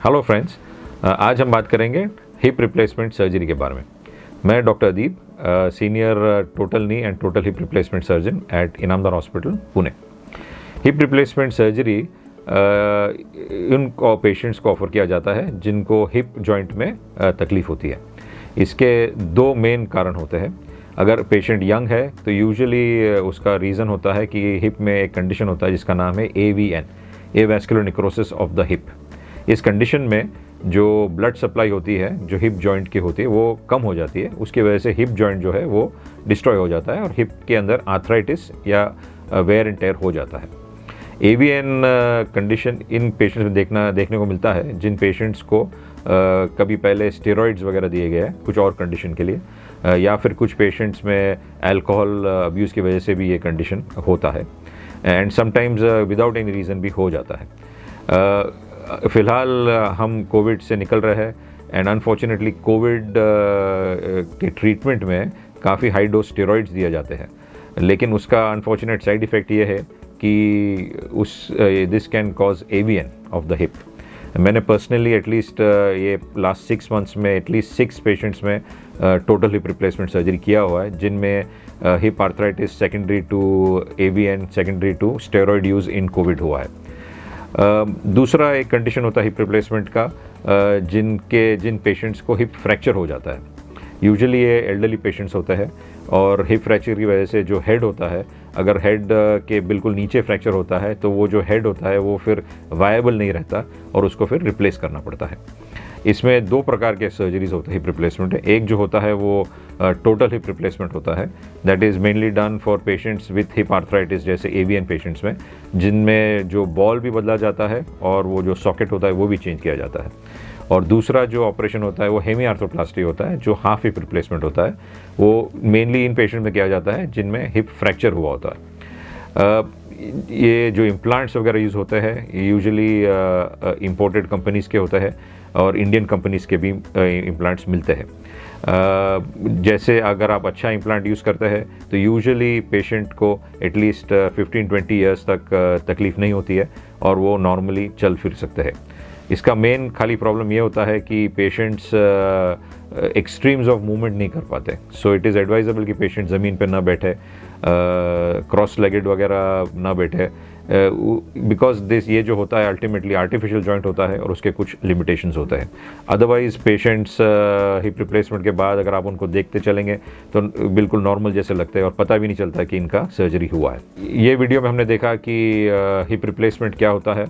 Hello friends, आज हम बात करेंगे हिप रिप्लेसमेंट सर्जरी के बारे में। मैं doctor Adeeb, senior total knee and total hip replacement surgeon at Inamdar hospital Pune. Hip replacement surgery उन पेशेंट्स को ऑफर किया जाता है जिनको हिप जॉइंट में तकलीफ होती है। इसके दो मेन कारण होते हैं। अगर पेशेंट यंग है तो यूजुअली उसका रीज़न होता है कि हिप में एक कंडीशन होता है जिसका नाम है AVN, avascular necrosis of the hip. इस कंडीशन में जो ब्लड सप्लाई होती है जो हिप जॉइंट की होती है वो कम हो जाती है। उसकी वजह से हिप जॉइंट जो है वो डिस्ट्रॉय हो जाता है और हिप के अंदर आर्थराइटिस या वेयर एंड टेयर हो जाता है। AVN कंडीशन इन पेशेंट्स में देखने को मिलता है जिन पेशेंट्स को कभी पहले स्टेरॉइड्स वगैरह दिए गए हैं कुछ और कंडीशन के लिए, या फिर कुछ पेशेंट्स में अल्कोहल अब्यूज़ की वजह से भी ये कंडीशन होता है and sometimes without any reason भी हो जाता है। फ़िलहाल हम कोविड से निकल रहे हैं एंड अनफॉर्चुनेटली कोविड के ट्रीटमेंट में काफ़ी हाई डोज स्टेरॉइड्स दिए जाते हैं, लेकिन उसका अनफॉर्चुनेट साइड इफ़ेक्ट ये है कि this can cause AVN of the hip. मैंने पर्सनली एटलीस्ट ये लास्ट 6 मंथ्स में एटलीस्ट 6 पेशेंट्स में टोटल हिप रिप्लेसमेंट सर्जरी किया हुआ है जिनमें hip arthritis secondary to AVN secondary to steroid use in COVID हुआ है। दूसरा एक कंडीशन होता है हिप रिप्लेसमेंट का जिन पेशेंट्स को हिप फ्रैक्चर हो जाता है। यूजुअली ये एल्डरली पेशेंट्स होते हैं और हिप फ्रैक्चर की वजह से जो हेड होता है, अगर हेड के बिल्कुल नीचे फ्रैक्चर होता है तो वो जो हेड होता है वो फिर वायबल नहीं रहता और उसको फिर रिप्लेस करना पड़ता है। इसमें 2 प्रकार के सर्जरीज होते हैं हिप रिप्लेसमेंट में। एक जो होता है वो टोटल हिप रिप्लेसमेंट होता है, that is mainly done for patients with hip arthritis जैसे AVN पेशेंट्स में, जिनमें जो बॉल भी बदला जाता है और वो जो सॉकेट होता है वो भी चेंज किया जाता है। और दूसरा जो ऑपरेशन होता है वो हेमी आर्थ्रोप्लास्टी होता है, जो हाफ हिप रिप्लेसमेंट होता है। वो मेनली इन पेशेंट में किया जाता है जिनमें हिप फ्रैक्चर हुआ होता है। ये जो इम्प्लांट्स वगैरह यूज़ होते हैं यूजुअली इंपोर्टेड कंपनीज़ के होते हैं और इंडियन कंपनीज़ के भी इम्प्लांट्स मिलते हैं। जैसे अगर आप अच्छा इम्प्लांट यूज़ करते हैं तो यूजुअली पेशेंट को एटलीस्ट 15-20 ईयर्स तक तकलीफ़ नहीं होती है और वो नॉर्मली चल फिर सकते हैं। इसका मेन खाली प्रॉब्लम ये होता है कि पेशेंट्स एक्सट्रीम्स ऑफ मूवमेंट नहीं कर पाते। सो इट इज़ एडवाइजेबल कि पेशेंट ज़मीन पर ना बैठे, क्रॉस लेगेड वगैरह ना बैठे, बिकॉज दिस ये जो होता है अल्टीमेटली आर्टिफिशियल जॉइंट होता है और उसके कुछ लिमिटेशंस होते हैं। अदरवाइज पेशेंट्स हिप रिप्लेसमेंट के बाद अगर आप उनको देखते चलेंगे तो बिल्कुल नॉर्मल जैसे लगते हैं और पता भी नहीं चलता कि इनका सर्जरी हुआ है। ये वीडियो में हमने देखा कि हिप रिप्लेसमेंट क्या होता है।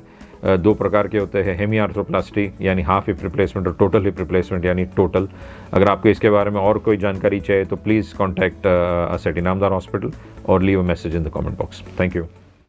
2 प्रकार के होते हैं, हेमी आर्थ्रोप्लास्टी यानी हाफ हिप रिप्लेसमेंट और टोटल हिप रिप्लेसमेंट यानी टोटल। अगर आपको इसके बारे में और कोई जानकारी चाहिए तो please contact us at Inamdar hospital और leave a message in the comment box. Thank you.